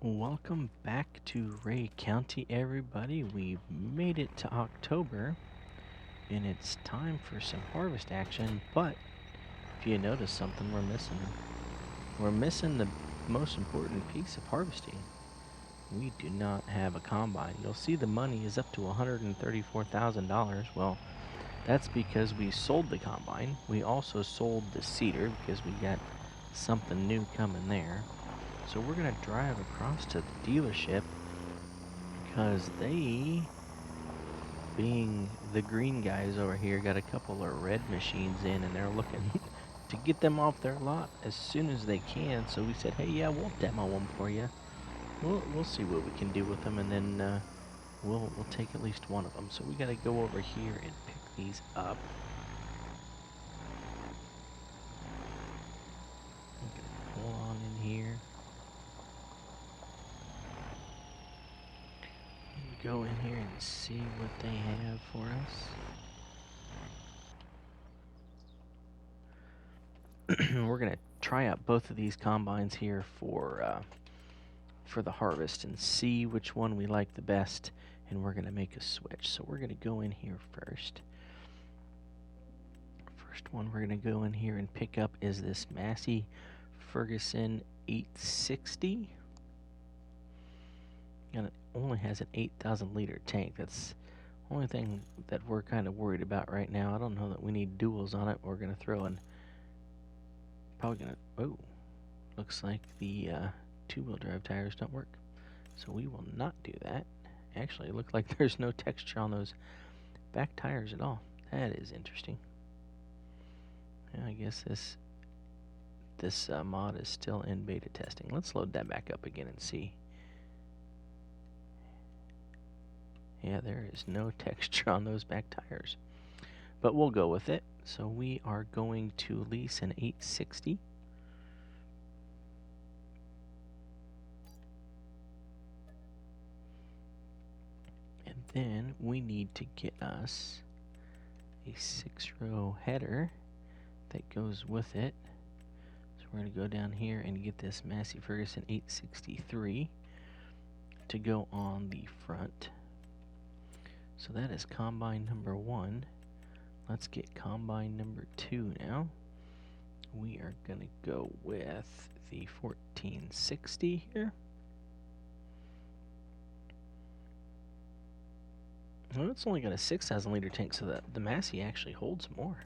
Welcome back to Ray County, everybody. We've made it to October, and it's time for some harvest action. But if you notice something we're missing the most important piece of harvesting. We do not have a combine. You'll see the money is up to $134,000. Well, that's because we sold the combine. We also sold the seeder because we got something new coming there. So we're going to drive across to the dealership because they, being the green guys over here, got a couple of red machines in and they're looking to get them off their lot as soon as they can. So we said, hey, yeah, we'll demo them for you. We'll see what we can do with them, and then we'll take at least one of them. So we got to go over here and pick these up. Pull on in here. Go in here and see what they have for us. We're gonna try out both of these combines here for the harvest and see which one we like the best, and we're gonna make a switch. So we're gonna go in here first. First one we're gonna go in here and pick up is this Massey Ferguson 860. And it only has an 8,000 liter tank. That's the only thing that we're kind of worried about right now. I don't know that we need duals on it. We're going to throw in, oh, looks like the two-wheel drive tires don't work. So we will not do that. Actually, it looks like there's no texture on those back tires at all. That is interesting. I guess this mod is still in beta testing. Let's load that back up again and see. Yeah, there is no texture on those back tires, but we'll go with it. So we are going to lease an 860. And then we need to get us a 6-row header that goes with it. So we're going to go down here and get this Massey Ferguson 863 to go on the front. So that is combine number 1. Let's get combine number 2 now. We are going to go with the 1460 here. Well, it's only got a 6,000 liter tank, so that the Massey actually holds more.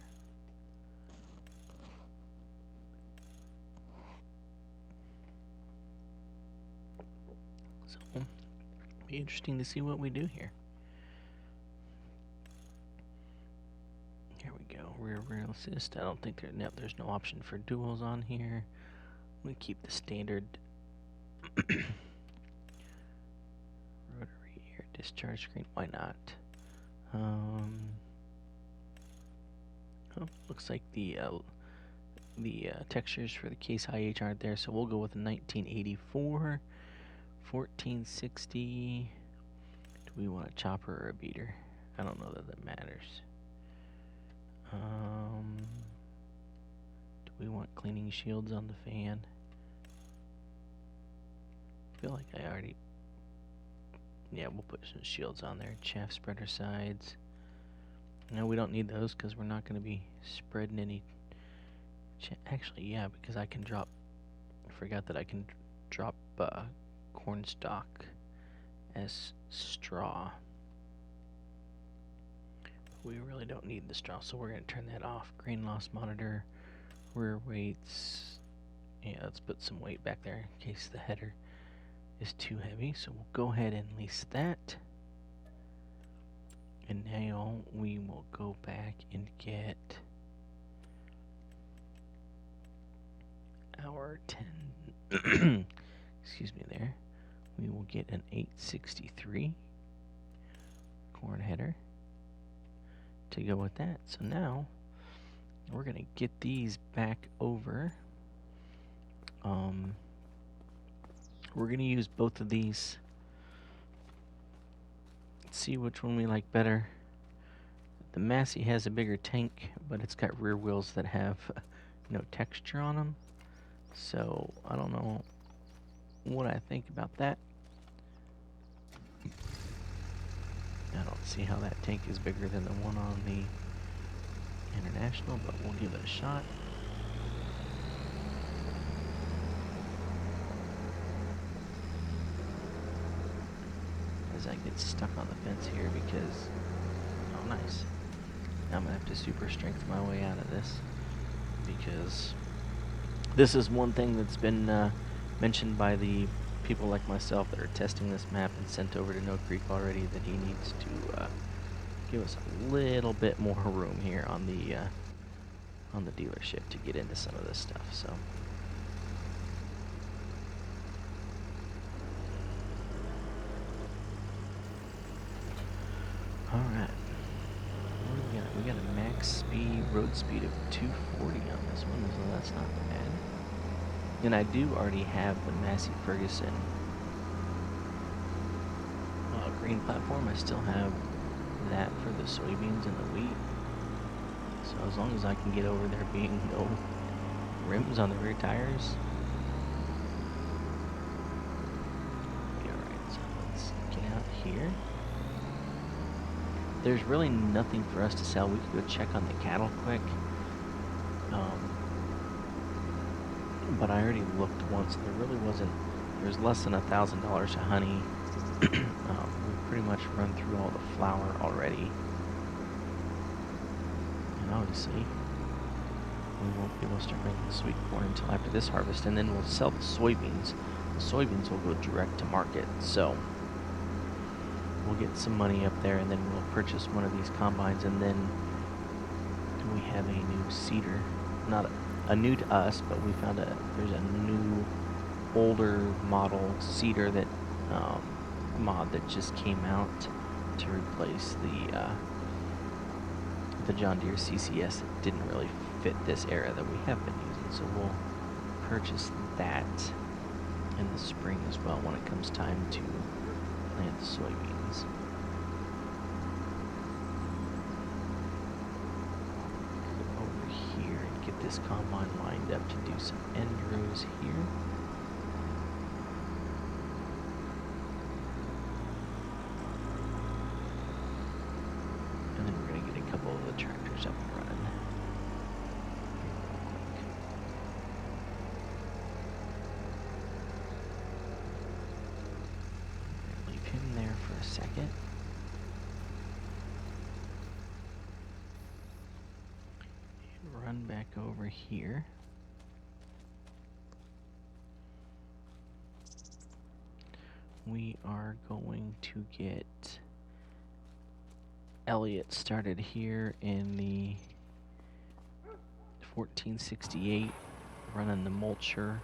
So it'll be interesting to see what we do here. Rear rail assist. I don't think there's no option for duals on here. We keep the standard rotary air discharge screen. Why not? Looks like the textures for the case IH aren't there, so we'll go with a 1984 1460. Do we want a chopper or a beater? I don't know that matters. Do we want cleaning shields on the fan? I feel like I already... Yeah, we'll put some shields on there. Chaff spreader sides. No, we don't need those because we're not going to be spreading any... Actually, yeah, because I can drop... I forgot that I can drop corn stalk as straw. We really don't need the straw, so we're going to turn that off. Grain loss monitor, rear weights. Yeah, let's put some weight back there in case the header is too heavy. So we'll go ahead and lease that. And now we will go back and get our 10. Excuse me there. We will get an 863 corn header to go with that. So now we're gonna get these back over. We're gonna use both of these. Let's see which one we like better. The Massey has a bigger tank, but it's got rear wheels that have no texture on them. So I don't know what I think about that. I don't see how that tank is bigger than the one on the International, but we'll give it a shot. As I get stuck on the fence here because, oh nice. Now I'm gonna have to super strength my way out of this because this is one thing that's been mentioned by the people like myself that are testing this map and sent over to No Creek already, that he needs to give us a little bit more room here on the dealership to get into some of this stuff. So. Alright. What do we got? We got a max speed, road speed of 240 on this one, so that's not bad. And I do already have the Massey Ferguson green platform. I still have that for the soybeans and the wheat. So as long as I can get over there being no rims on the rear tires. Alright, so let's get out here. There's really nothing for us to sell. We could go check on the cattle quick. But I already looked once. There really wasn't. There's less than $1,000 of honey. We've pretty much run through all the flour already. And obviously, we won't be able to start making the sweet corn until after this harvest. And then we'll sell the soybeans. The soybeans will go direct to market. So we'll get some money up there, and then we'll purchase one of these combines, and then we have a new seeder. Not a new to us, but we found there's a new older model seeder that mod that just came out to replace the John Deere CCS. It didn't really fit this era that we have been using, so we'll purchase that in the spring as well when it comes time to plant the soybeans. Go over here and get this combine lined up to do some end rows here. And then we're going to get a couple of the tractors up and running. Leave him there for a second. And run back over here. We are going to get Elliott started here in the 1468, running the mulcher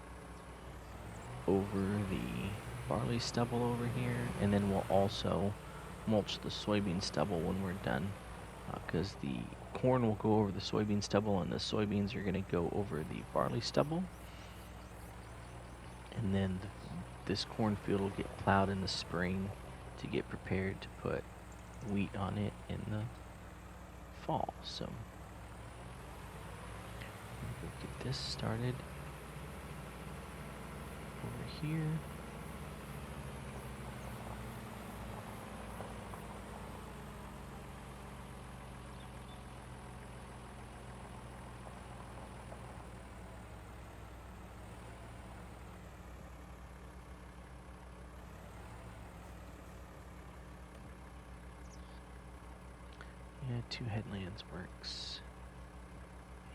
over the barley stubble over here, and then we'll also mulch the soybean stubble when we're done, because the corn will go over the soybean stubble and the soybeans are going to go over the barley stubble, and then this cornfield will get plowed in the spring to get prepared to put wheat on it in the fall. So we'll get this started over here. Yeah, 2 headlands works.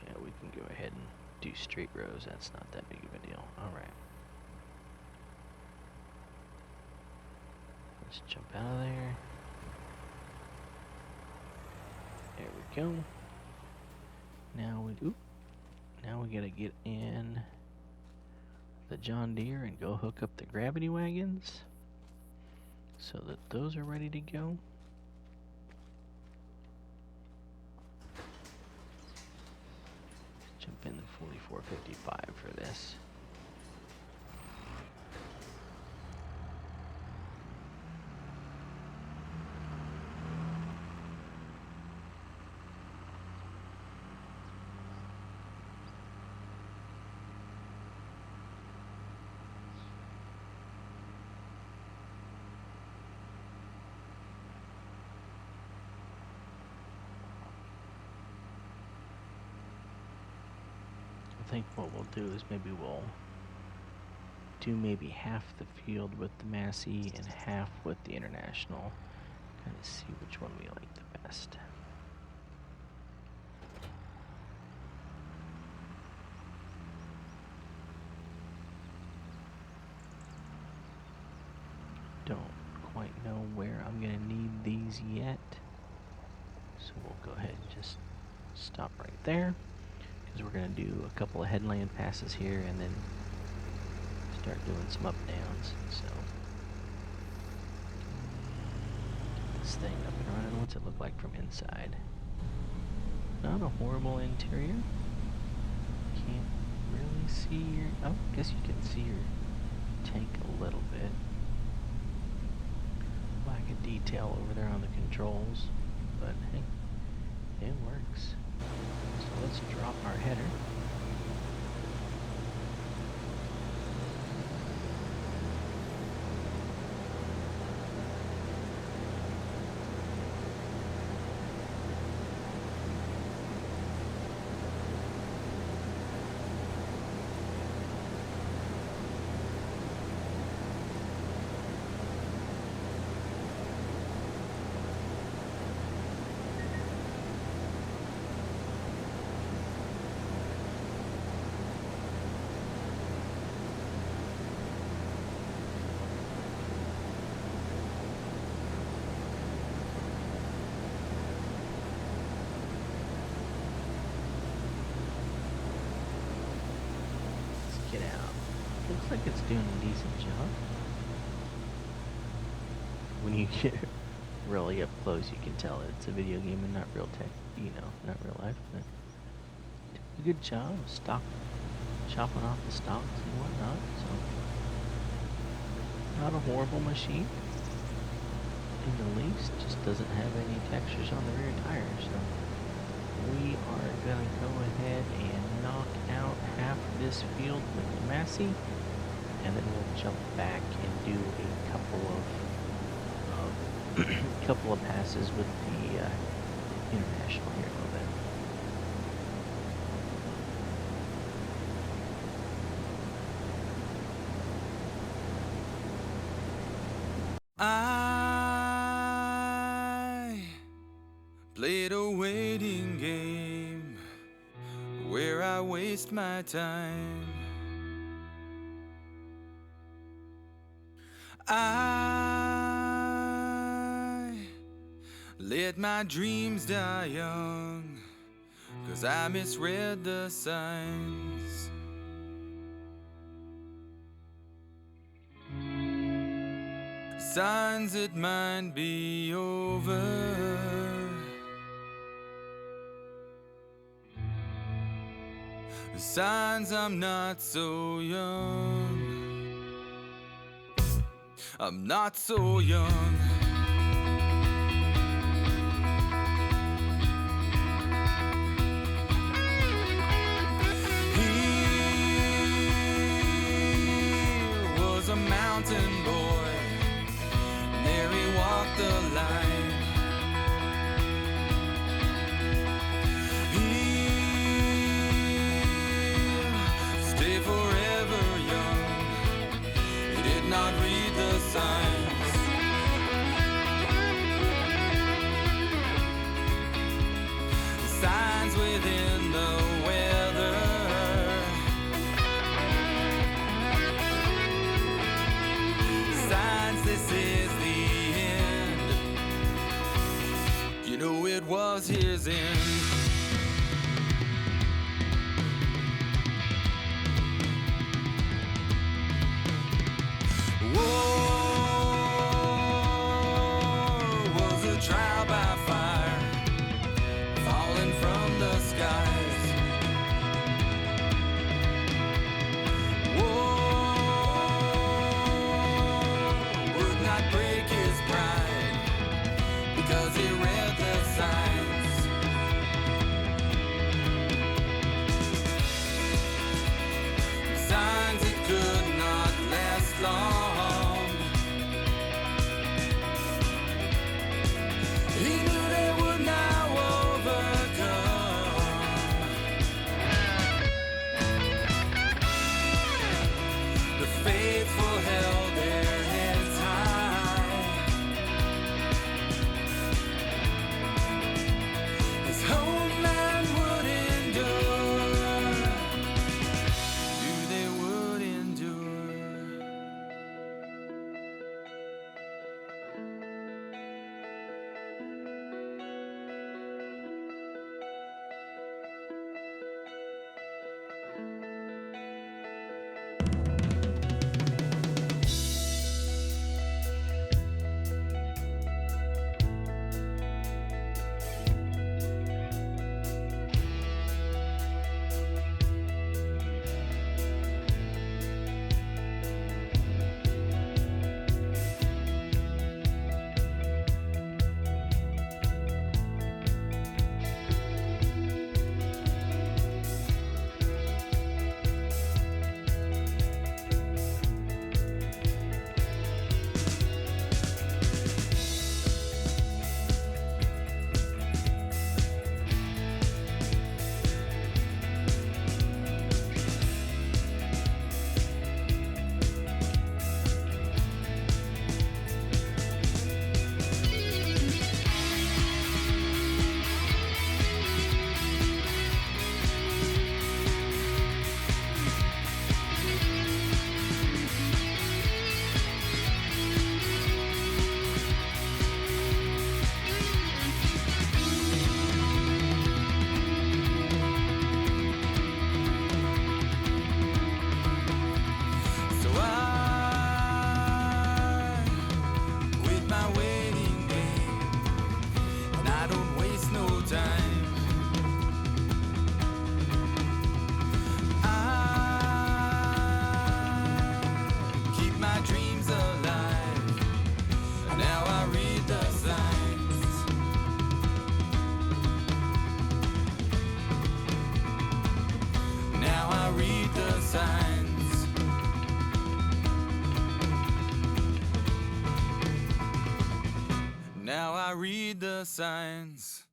Yeah, we can go ahead and do straight rows. That's not that big of a deal. Alright. Let's jump out of there. There we go. Now we gotta get in the John Deere and go hook up the gravity wagons so that those are ready to go. Jump in the 4455 for this. think what we'll do is maybe we'll do maybe half the field with the Massey and half with the International. Kind of see which one we like the best. Don't quite know where I'm gonna need these yet, so we'll go ahead and just stop right there, because we're gonna do a couple of headland passes here and then start doing some up downs. So get this thing up and running. What's it look like from inside? Not a horrible interior. Can't really see your, oh, I guess you can see your tank a little bit. Lack of detail over there on the controls, but hey, it works. So let's drop our header. Get out. Looks like it's doing a decent job. When you get really up close, you can tell it's a video game and not real tech, not real life. But a good job chopping off the stalks and whatnot. So not a horrible machine in the least. Just doesn't have any textures on the rear tires. So we are gonna go ahead and knock out half this field with the Massey, and then we'll jump back and do a couple of passes with the International here a little bit. I played a waiting game where I waste my time. I let my dreams die young, 'cause I misread the signs. Signs it might be over. Signs I'm not so young. I'm not so young. He was a mountain boy. There he walked the line. Forever young, he did not read the signs. The signs within the weather. Signs, this is the end. You know it was his end. read the signs. Now I read the signs.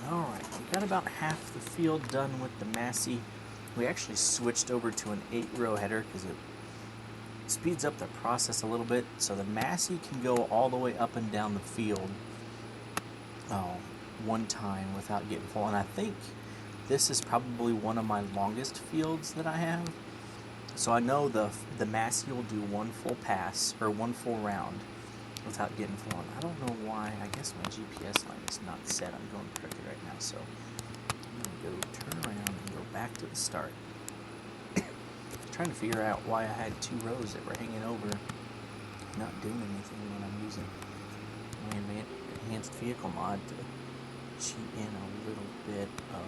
Alright, we got about half the field done with the Massey. We actually switched over to an 8-row header because it speeds up the process a little bit, so the Massey can go all the way up and down the field one time without getting full. And I think this is probably one of my longest fields that I have. So I know the Massey will do one full pass or one full round without getting full. And I don't know why. I guess my GPS line is not set. I'm going crooked right now, so I'm going to go turn around and go back to the start. Trying to figure out why I had 2 rows that were hanging over, not doing anything when I'm using my enhanced vehicle mod to cheat in a little bit of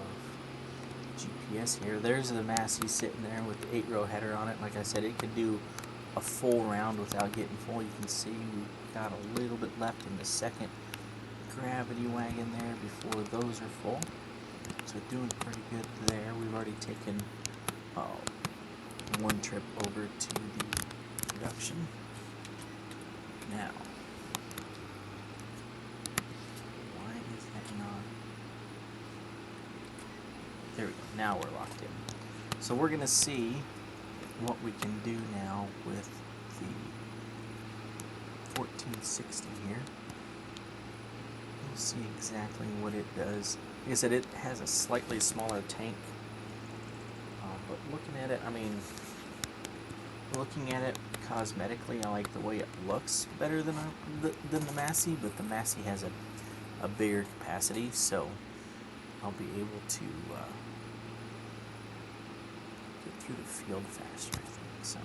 GPS here. There's the Massey sitting there with the 8-row header on it. Like I said, it could do a full round without getting full. You can see we've got a little bit left in the second gravity wagon there before those are full. So doing pretty good there. We've already taken one trip over to the production. Now, why is that not? There we go. Now we're locked in. So we're going to see what we can do now with the 1460 here. We'll see exactly what it does. Like I said, it has a slightly smaller tank. But looking at it, I mean, looking at it cosmetically, I like the way it looks better than the Massey, but the Massey has a bigger capacity, so I'll be able to get through the field faster, I think. So,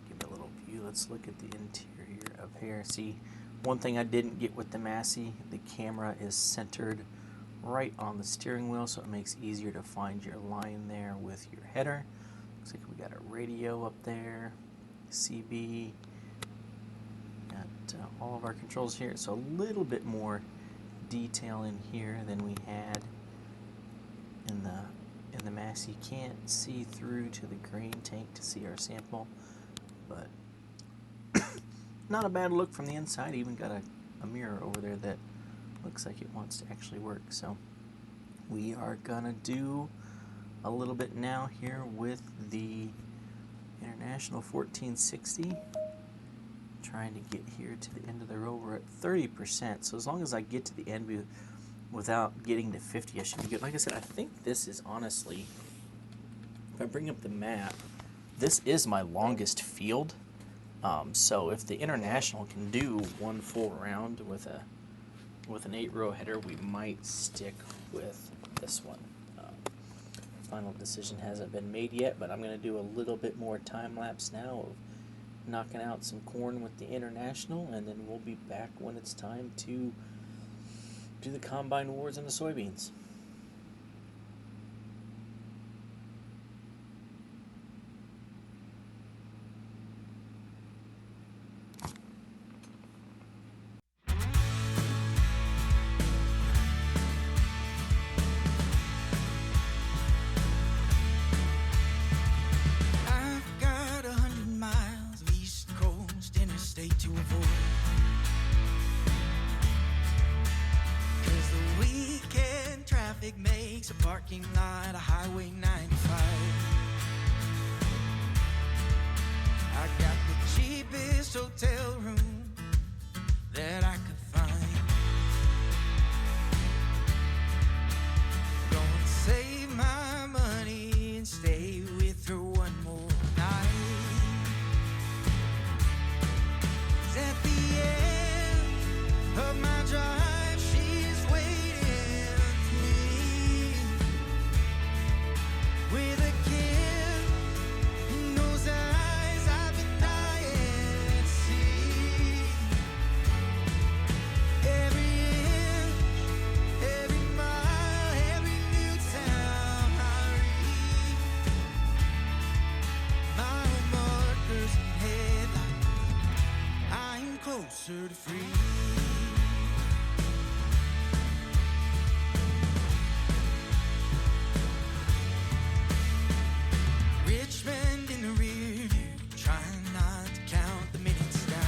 give it a little view. Let's look at the interior of here. See, one thing I didn't get with the Massey, the camera is centered right on the steering wheel, so it makes it easier to find your line there with your header. Looks like we got a radio up there, CB, got all of our controls here. So a little bit more detail in here than we had in the Massey. Can't see through to the grain tank to see our sample, but not a bad look from the inside. Even got a mirror over there that looks like it wants to actually work. So we are gonna do a little bit now here with the International 1460. Trying to get here to the end of the row. We're at 30%. So as long as I get to the end without getting to 50, I should be good. Like I said, I think this is honestly, if I bring up the map, this is my longest field. So if the International can do one full round with an 8-row header, we might stick with this one. Final decision hasn't been made yet, but I'm going to do a little bit more time lapse now of knocking out some corn with the International, and then we'll be back when it's time to do the combine wars and the soybeans. Makes a parking lot a Highway 95. I got the cheapest hotel room that I could find. Gonna save my money and stay with her one more night. 'Cause at the end of my drive, with a kid in those eyes I've been dying to see. Richmond in the rear view, trying not to count the minutes down.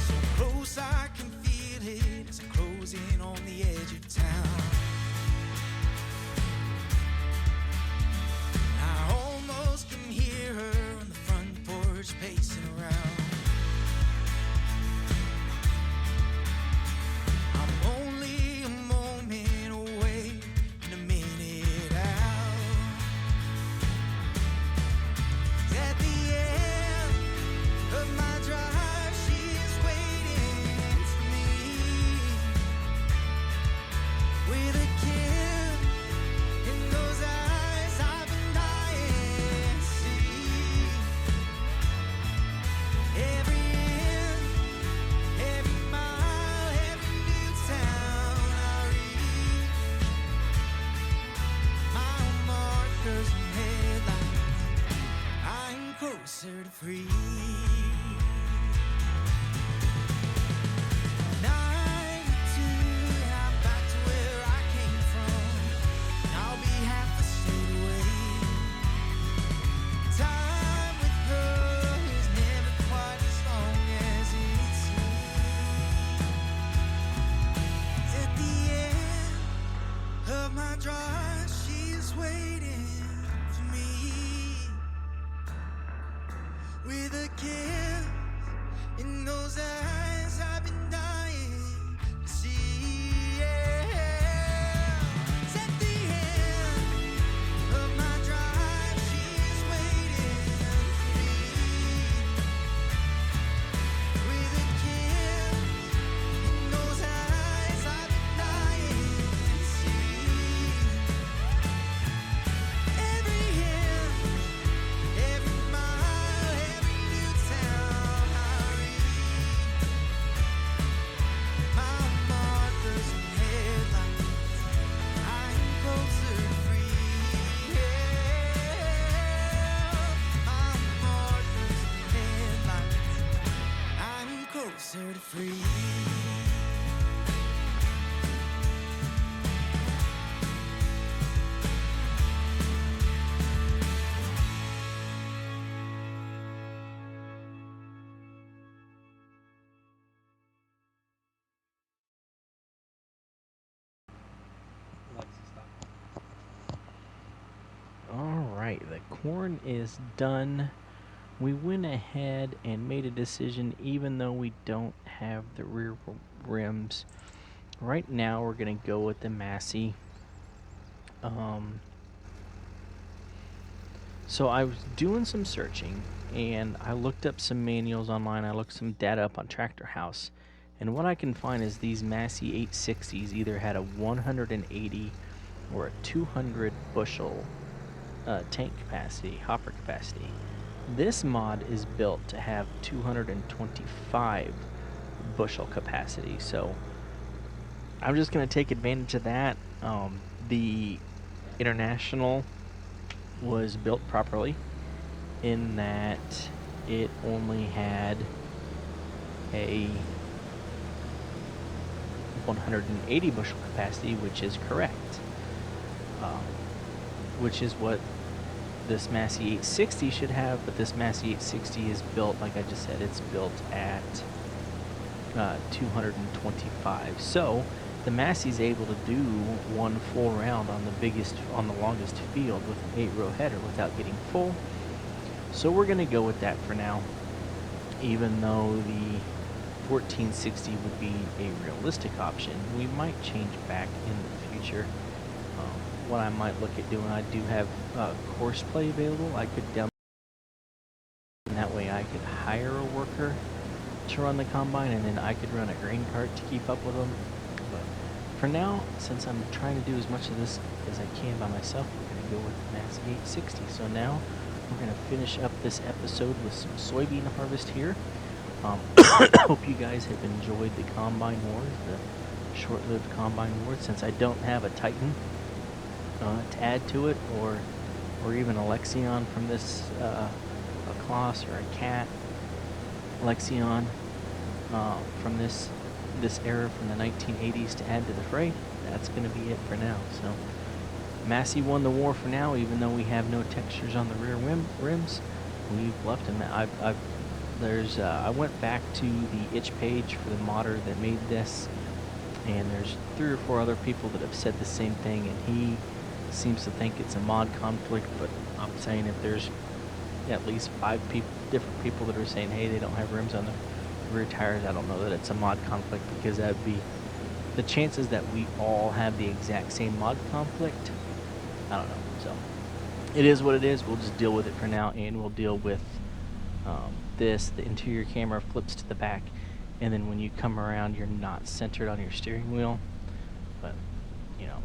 So close I can feel it as I'm closing on the edge of town. I almost can hear her on the front porch pacing around. I'm only a moment away and a minute out. At the end of my drive, she is waiting for me with a kiss in those eyes I've been dying to see. Every inch, every mile, every new town I reach, mile markers and headlights, I'm closer to free. 92, and I'm back to where I came from, and I'll be half a state away. Time with her is never quite as long as it seems. At the end of my drive, she is waiting for me with a kiss in those eyes I've been dying to see. Yeah. At the end of my drive, she is waiting for me with a kiss in those eyes I've been dying to see. Every inch, every mile, every new town I reach, mile markers and headlights, I'm closer to free. Yeah. Mile markers and headlights, I'm closer to free. Alright, the corn is done. We went ahead and made a decision even though we don't have the rear rims. Right now we're going to go with the Massey. So I was doing some searching and I looked up some manuals online. I looked some data up on Tractor House. And what I can find is these Massey 860s either had a 180 or a 200 bushel tank capacity, hopper capacity. This mod is built to have 225 bushel capacity, so I'm just going to take advantage of that. The International was built properly in that it only had a 180 bushel capacity, which is correct, which is what this Massey 860 should have, but this Massey 860 is built, like I just said, it's built at 225. So the Massey's able to do one full round on the longest field with an 8-row header without getting full. So we're going to go with that for now, even though the 1460 would be a realistic option. We might change back in the future. What I might look at doing, I do have course play available. I could download, and that way I could hire a worker to run the combine, and then I could run a grain cart to keep up with them. But for now, since I'm trying to do as much of this as I can by myself, we're going to go with the Massey 860. So now we're going to finish up this episode with some soybean harvest here. Hope you guys have enjoyed the Combine Wars, the short-lived Combine Wars. Since I don't have a Titan to add to it, or even a Lexion from this, a Kloss or a Cat, Lexion from this era from the 1980s to add to the fray. That's going to be it for now. So Massey won the war for now, even though we have no textures on the rear rims. We've left him. I went back to the itch page for the modder that made this, and there's 3 or 4 other people that have said the same thing, and he seems to think it's a mod conflict, but I'm saying if there's at least 5 different people that are saying, hey, they don't have rims on the rear tires, I don't know that it's a mod conflict, because that would be the chances that we all have the exact same mod conflict. I don't know. So it is what it is. We'll just deal with it for now, and we'll deal with this. The interior camera flips to the back, and then when you come around, you're not centered on your steering wheel. But you know,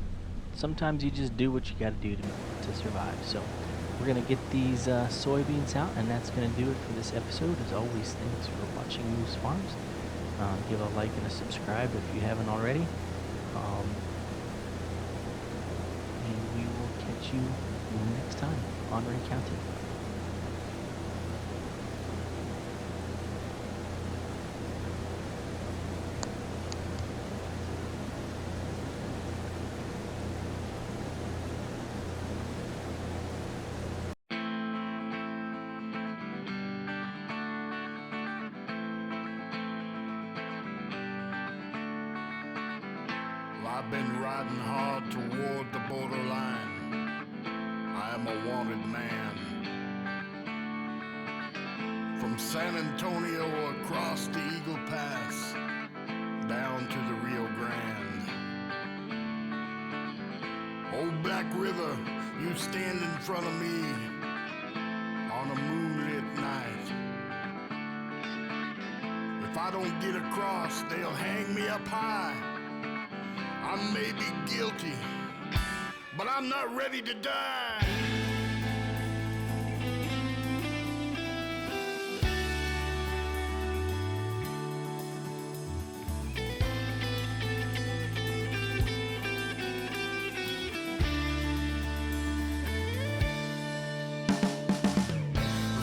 sometimes you just do what you got to do to survive. So we're gonna get these soybeans out, and that's gonna do it for this episode. As always, thanks for watching Moose Farms. Give a like and a subscribe if you haven't already. And we will catch you next time on Ray County. I've been riding hard toward the borderline. I am a wanted man. From San Antonio across the Eagle Pass, down to the Rio Grande. Old Black River, you stand in front of me on a moonlit night. If I don't get across, they'll hang me up high. I may be guilty, but I'm not ready to die.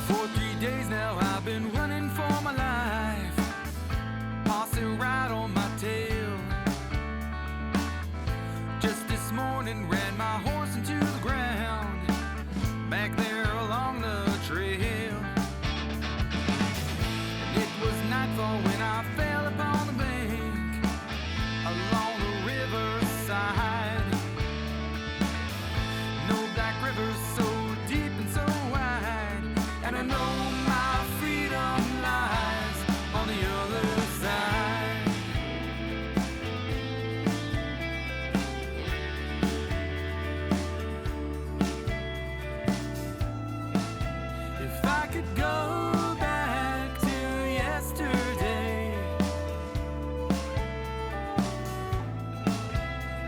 For 3 days now I've been running for my life, posse right on my tail. Just this morning ran my horse into the ground, back there along the trail. And it was nightfall when I fell upon the bank, along the riverside. No black river so deep and so wide, and I know my freedom lies on the other side. If I could go back to yesterday,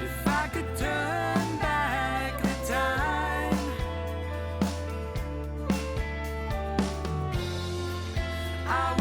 if I could turn back the time, I